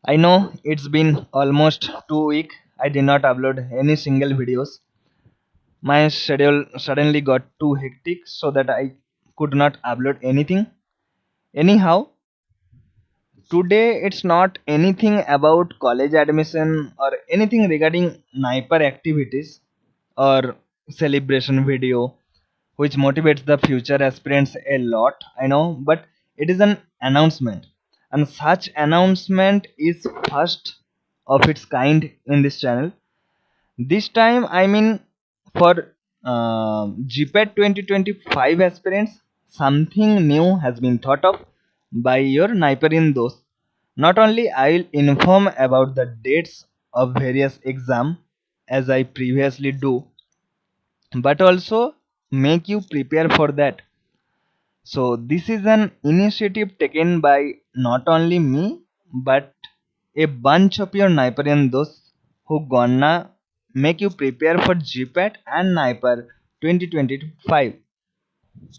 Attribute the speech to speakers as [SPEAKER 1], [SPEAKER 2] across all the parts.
[SPEAKER 1] I know it's been almost 2 weeks. I did not upload any single videos. My schedule suddenly got too hectic so that I could not upload anything. Anyhow, today it's not anything about college admission or anything regarding Niper activities or celebration video which motivates the future aspirants a lot, I know, but it is an announcement, and such announcement is first of its kind in this channel. This time, I mean, for GPAT 2025 aspirants, something new has been thought of by your Naiparin dost. Not only I will inform about the dates of various exam as I previously do, but also make you prepare for that. So this is an initiative taken by not only me but a bunch of your Niperian dosts who gonna make you prepare for GPAT and Niper 2025.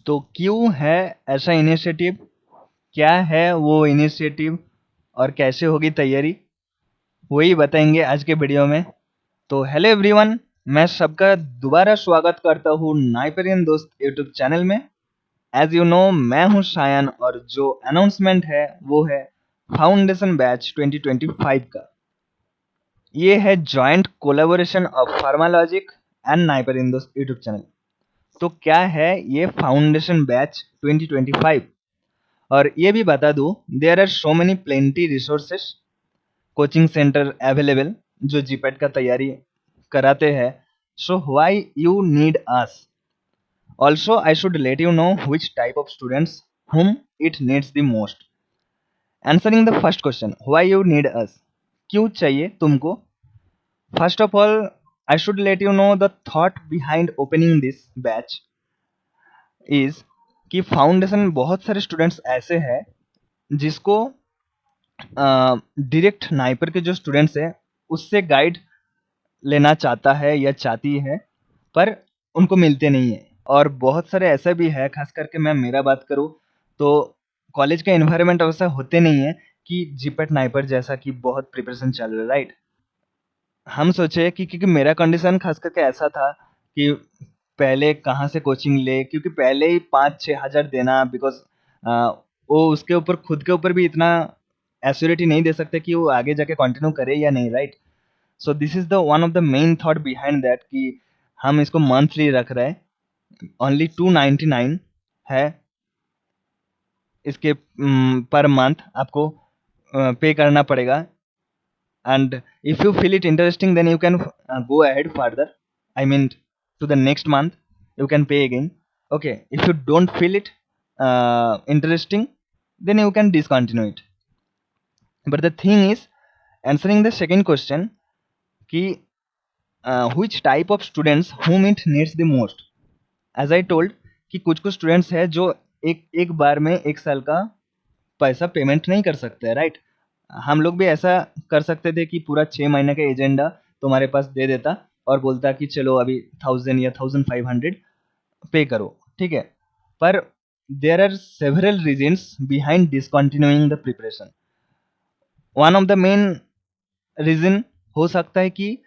[SPEAKER 1] तो क्यों है ऐसा initiative, क्या है वो initiative और कैसे होगी तैयारी, वही बताएंगे आज के वीडियो में। तो हेलो एवरीवन, मैं सबका दोबारा स्वागत करता हूँ नाइपेरियन दोस्त यूट्यूब चैनल में। एज यू नो, मैं हूं शायन और जो अनाउंसमेंट है वो है फाउंडेशन बैच 2025 का। ये है joint collaboration of Pharmalogic and NIPER इंदोस यूट्यूब चैनल। तो क्या है ये फाउंडेशन बैच 2025, और ये भी बता दूं, there are so many plenty resources, coaching centre available जो जीपैट का तैयारी कराते हैं। So why you need us? Also, I should let you know which type of students whom it needs the most. Answering the first question, why you need us? क्यों चाहिए तुमको? First of all, I should let you know the thought behind opening this batch is कि foundation बहुत सारे students ऐसे हैं जिसको direct NIPER के जो स्टूडेंट्स हैं उससे गाइड लेना चाहता है या चाहती है, पर उनको मिलते नहीं है। और बहुत सारे ऐसा भी है, खास करके मैं मेरा बात करूँ तो कॉलेज का इन्वायरमेंट वैसा होते नहीं है कि जीपेट नाइपर जैसा कि बहुत प्रिपरेशन चल रहा है, राइट। हम सोचे कि क्योंकि मेरा कंडीशन खास करके ऐसा था कि पहले कहाँ से कोचिंग ले, क्योंकि पहले ही 5-6 हज़ार देना, बिकॉज वो उसके ऊपर खुद के ऊपर भी इतना एश्योरिटी नहीं दे सकते कि वो आगे जाके कंटिन्यू करे या नहीं, right. So this is the one of the main thought behind that कि हम इसको मंथली रख रहे हैं। ओनली 299 है इसके पर मंथ आपको पे करना पड़ेगा। and if you feel it interesting, then you can go ahead further, I mean to the next month you can pay again. Okay, if you don't feel it interesting, then you can discontinue it. But the thing is, answering the second question ki which type of students whom it needs the most, as I told कि कुछ कुछ students है जो एक बार में 1 साल का पैसा पेमेंट नहीं कर सकते हैं, राइट। हम लोग भी ऐसा कर सकते थे कि पूरा 6 महीने का एजेंडा तुम्हारे पास दे देता और बोलता कि चलो अभी 1000 या 1500 पे करो, ठीक है। पर there are several reasons behind discontinuing the preparation. One of the main reason हो सकता है कि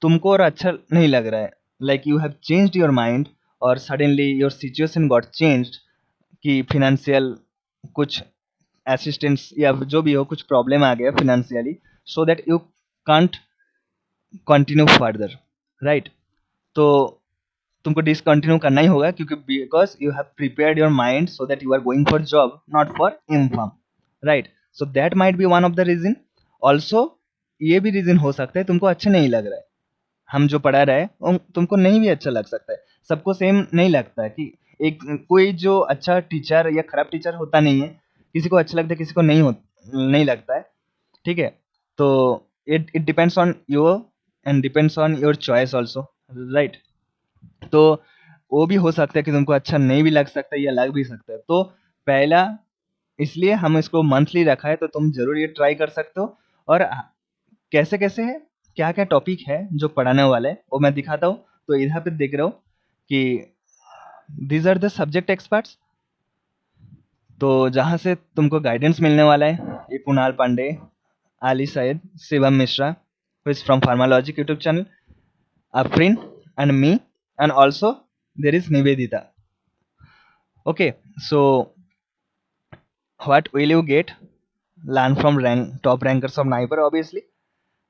[SPEAKER 1] तुमको और अच्छा नहीं लग रहा है, like you have changed your mind और suddenly your situation got changed कि फिनेंशियल कुछ असिस्टेंस या जो भी हो, कुछ प्रॉब्लम आ गया financially, so that you can't continue further, right. तो तुमको डिसकंटिन्यू करना ही होगा क्योंकि because you have prepared your mind so that you are going for job, not for inform, right. So that might be one of the reason. Also ये भी reason हो सकता है तुमको अच्छा नहीं लग रहा है, हम जो पढ़ा रहे हैं वो तुमको नहीं भी अच्छा लग सकता है। सबको सेम नहीं लगता है कि एक कोई जो अच्छा टीचर या खराब टीचर होता नहीं है, किसी को अच्छा लगता है, किसी को नहीं लगता है, ठीक है। तो it it depends on your and depends on your choice also, right. तो वो भी हो सकता है कि तुमको अच्छा नहीं भी लग सकता है या लग भी सकता है। तो पहला इसलिए हम इसको मंथली रखा है, तो तुम जरूर ये ट्राई कर सकते हो। और कैसे कैसे है, क्या क्या टॉपिक है जो पढ़ाने वाला है वो मैं दिखाता हूँ। तो इधर पे देख रहे हो कि these are the subject experts. तो जहाँ से तुमको गाइडेंस मिलने वाला है, ये Kunal Pandey, Ali Syed, Shivam Mishra, who is from Pharmalogic YouTube channel, Afrin, and me, and also there is Nivedita. Okay, so what will you get? Learn from top rankers of Naipur, obviously.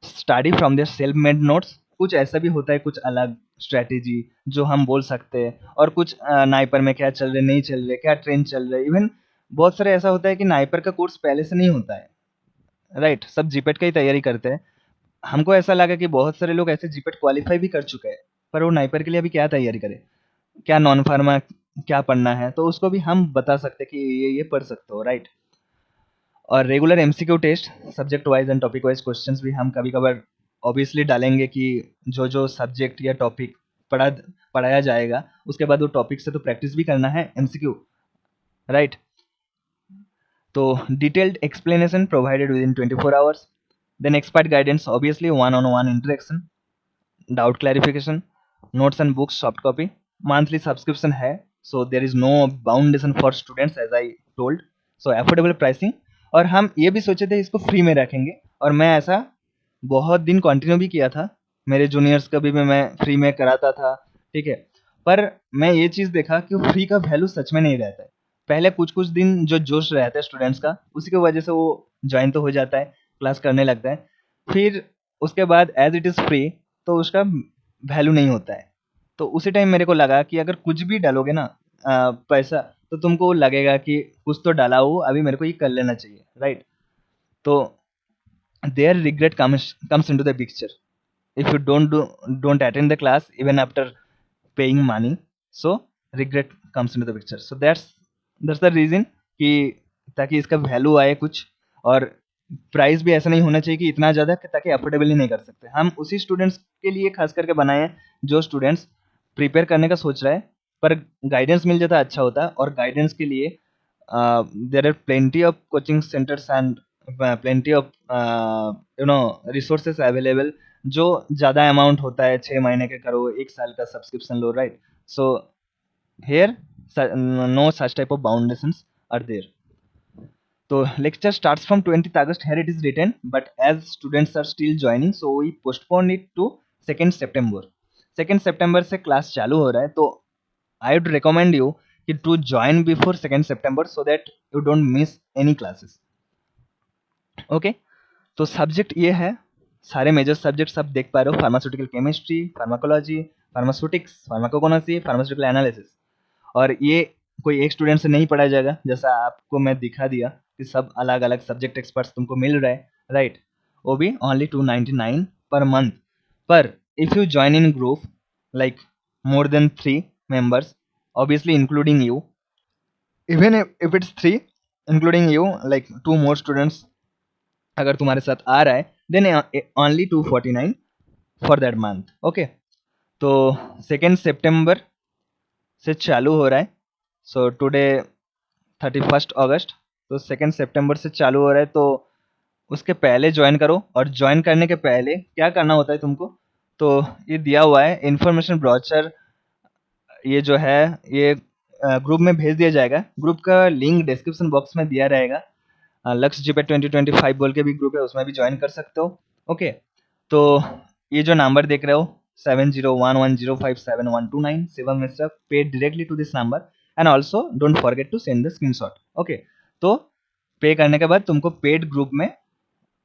[SPEAKER 1] Study from their self-made notes. कुछ ऐसा भी होता है, कुछ अलग strategy जो हम बोल सकते हैं, और कुछ नाइपर में क्या चल रहे नहीं चल रहे, क्या ट्रेंड चल रहे, इवन बहुत सारे ऐसा होता है कि नाइपर का कोर्स पहले से नहीं होता है, राइट, सब जीपेट का ही तैयारी करते हैं। हमको ऐसा लगा कि बहुत सारे लोग ऐसे जीपेट क्वालिफाई भी कर चुके हैं, पर वो नाइपर के लिए अभी क्या तैयारी करे, क्या नॉन फार्मा क्या पढ़ना है, तो उसको भी हम बता सकते हैं कि ये पढ़ सकते हो, राइट। और regular MCQ test, subject wise and topic wise questions भी हम कभी कभार ऑब्वियसली डालेंगे कि जो जो सब्जेक्ट या टॉपिक पढ़ाया जाएगा उसके बाद वो टॉपिक से तो प्रैक्टिस भी करना है एमसीक्यू, राइट। तो detailed explanation provided within 24 hours, then expert guidance, obviously one on one interaction, doubt clarification, notes and books soft copy, monthly subscription है, so there is no boundation for students as I told, so affordable pricing. और हम ये भी सोचे थे इसको free में रखेंगे, और मैं ऐसा बहुत दिन कंटिन्यू भी किया था, मेरे जूनियर्स का भी मैं फ्री में कराता था, ठीक है। पर मैं ये चीज़ देखा कि फ्री का वैल्यू सच में नहीं रहता है। पहले कुछ कुछ दिन जो जोश रहता है स्टूडेंट्स का, उसी की वजह से वो ज्वाइन तो हो जाता है, क्लास करने लगता है, फिर उसके बाद एज इट इज़ फ्री तो उसका वैल्यू नहीं होता है। तो उसी टाइम मेरे को लगा कि अगर कुछ भी डालोगे ना पैसा, तो तुमको लगेगा कि कुछ तो डाला हो, अभी मेरे को ये कर लेना चाहिए, राइट। तो their regret comes into the picture if you don't attend the class even after paying money, so regret comes into the picture, so that's the reason कि ताकि इसका वैल्यू आए कुछ, और प्राइस भी ऐसा नहीं होना चाहिए कि इतना ज़्यादा कि ताकि अफोर्डेबल ही नहीं कर सकते। हम उसी स्टूडेंट्स के लिए खास करके बनाए हैं जो स्टूडेंट्स प्रिपेयर करने का सोच रहा है, पर गाइडेंस मिल जाता अच्छा होता है। और गाइडेंस के लिए there are plenty of coaching centres and plenty of resources available, जो ज़्यादा अमाउंट होता है, 6 महीने के करो, 1 साल का subscription low, right. So here no such type of foundations are there. So lecture starts from 20th August, here it is written, but as students are still joining, so we postpone it to 2nd September. 2nd September से class चालू हो रहा है, तो I would recommend you कि to join before 2nd September so that you don't miss any classes. Okay, तो subject ये है, सारे मेजर सब्जेक्ट्स आप देख पा रहे हो, pharmaceutical chemistry, pharmacology, pharmaceutics, pharmacognosy, pharmaceutical analysis. और ये कोई एक स्टूडेंट से नहीं पढ़ाया जाएगा, जैसा आपको मैं दिखा दिया कि सब अलग अलग सब्जेक्ट एक्सपर्ट्स तुमको मिल रहा है, राइट। वो भी ओनली 299 पर मंथ। पर if you join in group like more than 3 members, obviously including you, even if it's 3 including you, like 2 more students अगर तुम्हारे साथ आ रहा है, then only 249 for that month. Okay, तो 2 सितंबर से चालू हो रहा है, सो टुडे 31 अगस्त, तो 2 सितंबर से चालू हो रहा है, तो उसके पहले ज्वाइन करो। और ज्वाइन करने के पहले क्या करना होता है तुमको, तो ये दिया हुआ है इन्फॉर्मेशन ब्रोचर, ये जो है ये ग्रुप में भेज दिया जाएगा। ग्रुप का लिंक डिस्क्रिप्शन बॉक्स में दिया रहेगा। लक्ष्य जीपेट 2025 बोल के भी ग्रुप है, उसमें भी ज्वाइन कर सकते हो। ओके, तो ये जो नंबर देख रहे हो 7011057129, Shivam Mishra, pay directly to this number, and also don't forget to send the screenshot. Okay, तो पे करने के बाद तुमको पेड ग्रुप में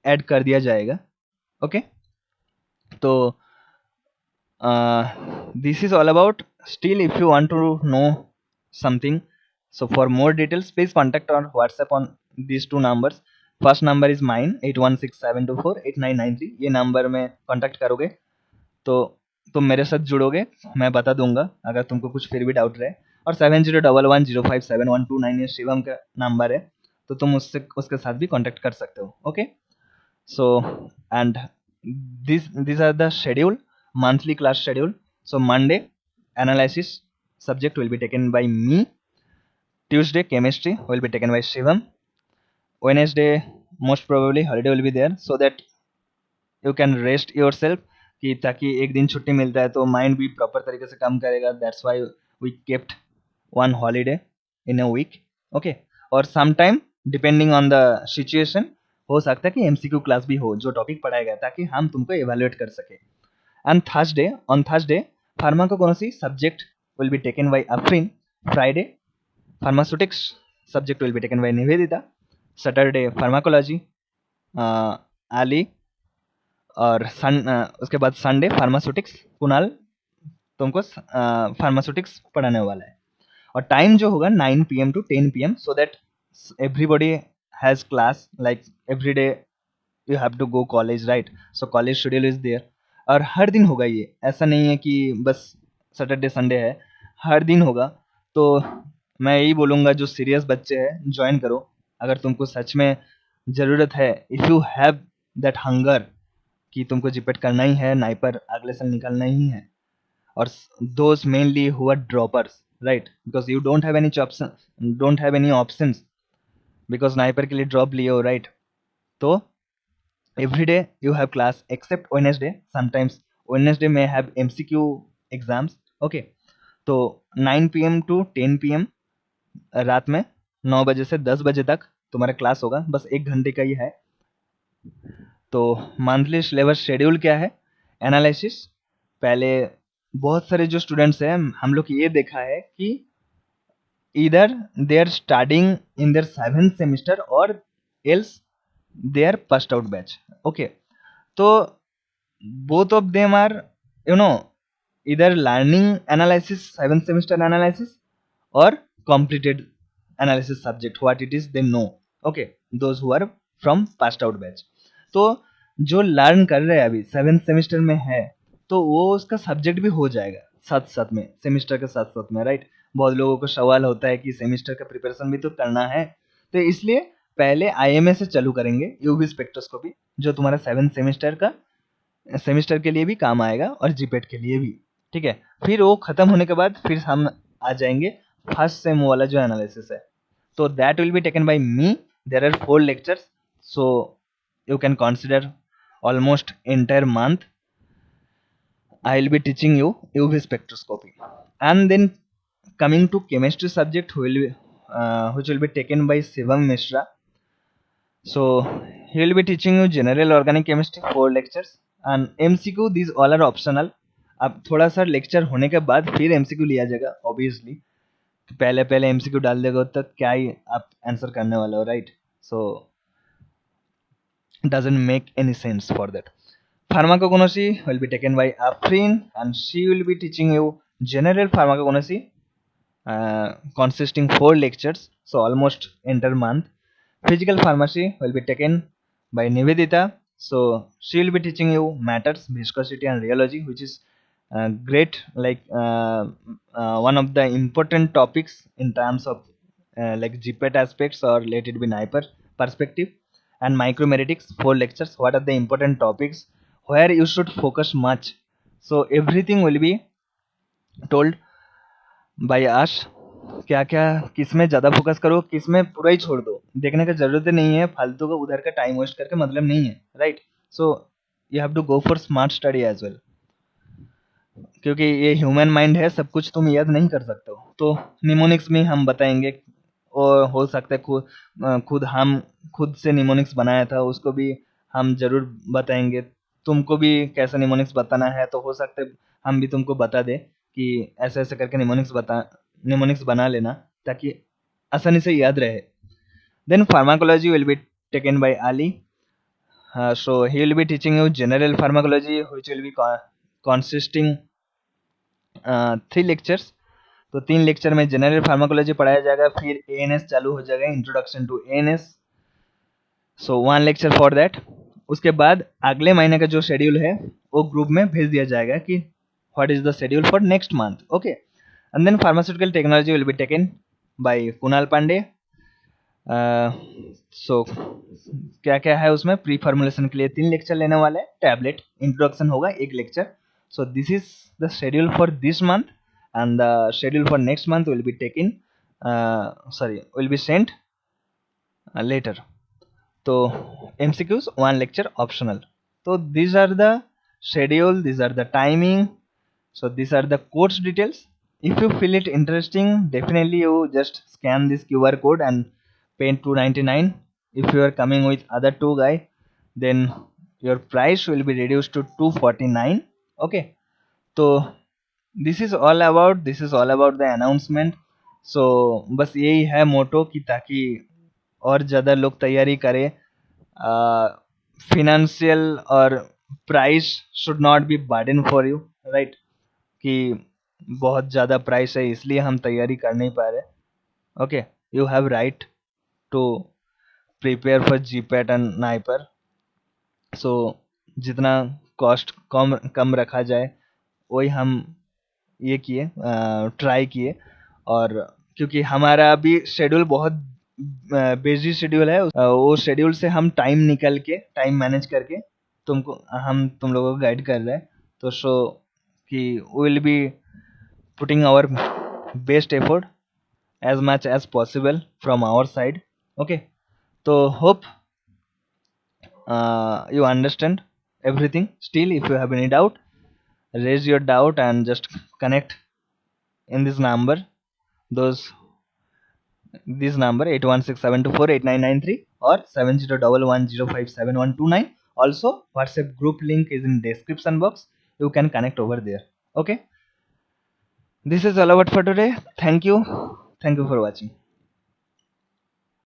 [SPEAKER 1] ऐड कर दिया जाएगा। ओके, तो this is all about. Still, if you want to know something, so for more details please contact on WhatsApp on these 2 numbers. First number is mine 8167248993, ये नंबर में contact करोगे तो तुम मेरे साथ जुड़ोगे, मैं बता दूंगा अगर तुमको कुछ फिर भी डाउट रहे। और 7011057129 ये शिवम का नंबर है, तो तुम उसके साथ भी कांटेक्ट कर सकते हो। Okay, so and these are the schedule, monthly class schedule. So Monday analysis subject will be taken by me, Tuesday chemistry will be taken by Shivam, Wednesday most probably holiday will be there so that you can rest yourself, कि ताकि एक दिन छुट्टी मिलता है तो mind भी proper तरीके से काम करेगा, that's why we kept one holiday in a week. Okay, और some time depending on the situation हो सकता है कि एमसीक्यू क्लास भी हो जो टॉपिक पढ़ाया गया ताकि हम तुमको इवेलुएट कर सके. And Thursday, on Thursday, pharmacognosy subject will be taken by Afrin. Friday, pharmaceutics subject will be taken by Nivedita. Saturday, pharmacology, Ali. और उसके बाद संडे फार्मास्यूटिक्स, कुणाल तुमको फार्मास्यूटिक्स पढ़ाने वाला है. और टाइम जो होगा 9 PM to 10 PM, so that everybody has class like every day you have to go college, right? So college schedule is there. और हर दिन होगा ये, ऐसा नहीं है कि बस सैटरडे संडे है, हर दिन होगा. तो मैं यही बोलूँगा जो सीरियस बच्चे हैं ज्वाइन करो अगर तुमको सच में ज़रूरत है. If you have that hunger कि तुमको जीपेट करना ही है, नाइपर अगले साल निकालना ही है. और those mainly who are droppers, right, because you don't have any options because NIPER के लिए ड्रॉप लिए हो, राइट. तो every day you have class except Wednesday. Sometimes Wednesday may have MCQ exams. Okay, तो 9 PM to 10 PM रात में 9 बजे से 10 बजे तक तुम्हारा क्लास होगा, बस 1 घंटे का ही है. तो मंथली सिलेबस शेड्यूल क्या है? एनालिसिस. पहले बहुत सारे जो स्टूडेंट्स हैं हम लोग ये देखा है कि इधर they are starting in their 7th semester और else they are passed out batch. Okay, so both of them are, you know, either learning analysis, 7th semester analysis, or completed analysis subject, what it is they know. Okay, those who are from passed out batch. तो जो learn कर रहे हैं अभी 7th semester में है तो वो उसका सब्जेक्ट भी हो जाएगा साथ साथ में, सेमेस्टर के साथ साथ में, राइट. बहुत लोगों को सवाल होता है कि सेमेस्टर का प्रिपरेशन भी तो करना है, तो इसलिए पहले आईएमए से चालू करेंगे यूवी स्पेक्ट्रोस्कोपी जो तुम्हारा 7th सेमेस्टर के लिए भी काम आएगा और जीपेट के लिए भी, ठीक है. फिर वो खत्म होने के बाद फिर हम आ जाएंगे फर्स्ट सेम वाला जो एनालिसिस है. तो that will be taken by me. There are 4 lectures, so you can consider almost entire month I will be teaching you UV spectroscopy. And then coming to chemistry subject which will be taken by Shivam Mishra. So he will be teaching you general organic chemistry 4 lectures and MCQ. These all are optional. अब थोड़ा सा lecture होने के बाद फिर MCQ लिया जाएगा obviously. पहले पहले MCQ डाल देगा तो क्या ही आप आंसर करने वाले हो, right. So doesn't make any sense for that. Pharmacognosy will be taken by Afrin and she will be teaching you general pharmacognosy consisting 4 lectures, so almost entire month. Physical pharmacy will be taken by Nivedita, so she will be teaching you matters, viscosity and rheology, which is great, like one of the important topics in terms of like GPET aspects or let it be NIPER perspective. And micromeritics 4 lectures, what are the important topics where you should focus much, so everything will be told by us. क्या क्या किस में ज़्यादा focus करो, किस में पूरा ही छोड़ दो, देखने का जरूरत नहीं है, फालतू का उधर का टाइम वेस्ट करके मतलब नहीं है, right. So you have to go for smart study as well, क्योंकि ये ह्यूमन माइंड है, सब कुछ तुम याद नहीं कर सकते हो. तो निमोनिक्स में हम बताएंगे, और हो सकता है खुद से निमोनिक्स बनाया था उसको भी हम जरूर बताएंगे. तुमको भी कैसा निमोनिक्स बताना है तो हो सकता है हम भी तुमको बता दे कि ऐसे ऐसे करके निमोनिक्स बना लेना ताकि आसानी से याद रहे. Then pharmacology will be taken by Ali. So he will be teaching you general pharmacology which will be consisting 3 lectures. तो 3 लेक्चर में जनरल फार्माकोलॉजी पढ़ाया जाएगा, फिर एएनएस चालू हो जाएगा, introduction to ANS, so 1 lecture for that. उसके बाद अगले महीने का जो शेड्यूल है वो ग्रुप में भेज दिया जाएगा कि what is the schedule for next month. Okay, and then pharmaceutical technology will be taken by Kunal Pandey. So क्या क्या है उसमें, प्री फॉर्मुलेशन के लिए 3 लेक्चर लेने वाले हैं, टैबलेट इंट्रोडक्शन होगा 1 lecture. So this is the schedule for this month and the schedule for next month will be will be sent later. So MCQs 1 lecture optional. So these are the schedule, these are the timing, so these are the course details. If you feel it interesting, definitely you just scan this QR code and pay 299 if you are coming with other two guy, then your price will be reduced to 249. Okay, तो this is all about the announcement. So बस यही है मोटो कि ताकि और ज़्यादा लोग तैयारी करें. फिनेंशियल और price should not be burden for you, right? कि बहुत ज़्यादा प्राइस है इसलिए हम तैयारी कर नहीं पा रहे. Okay, you have right to prepare for GPAT and NIPER. So जितना कॉस्ट कम कम रखा जाए वही हम ये किए, ट्राई किए. और क्योंकि हमारा अभी शेड्यूल बहुत बिजी शेड्यूल है, वो शेड्यूल से हम टाइम निकल के, टाइम मैनेज करके तुम लोगों को गाइड कर रहे हैं. तो सो कि will be putting our best effort as much as possible from our side. Okay, so hope you understand everything. Still, if you have any doubt, raise your doubt and just connect in this number. Those this number 8167248993 or 7011057129. Also, WhatsApp group link is in description box. You can connect over there. Okay. This is all about for today. Thank you. Thank you for watching.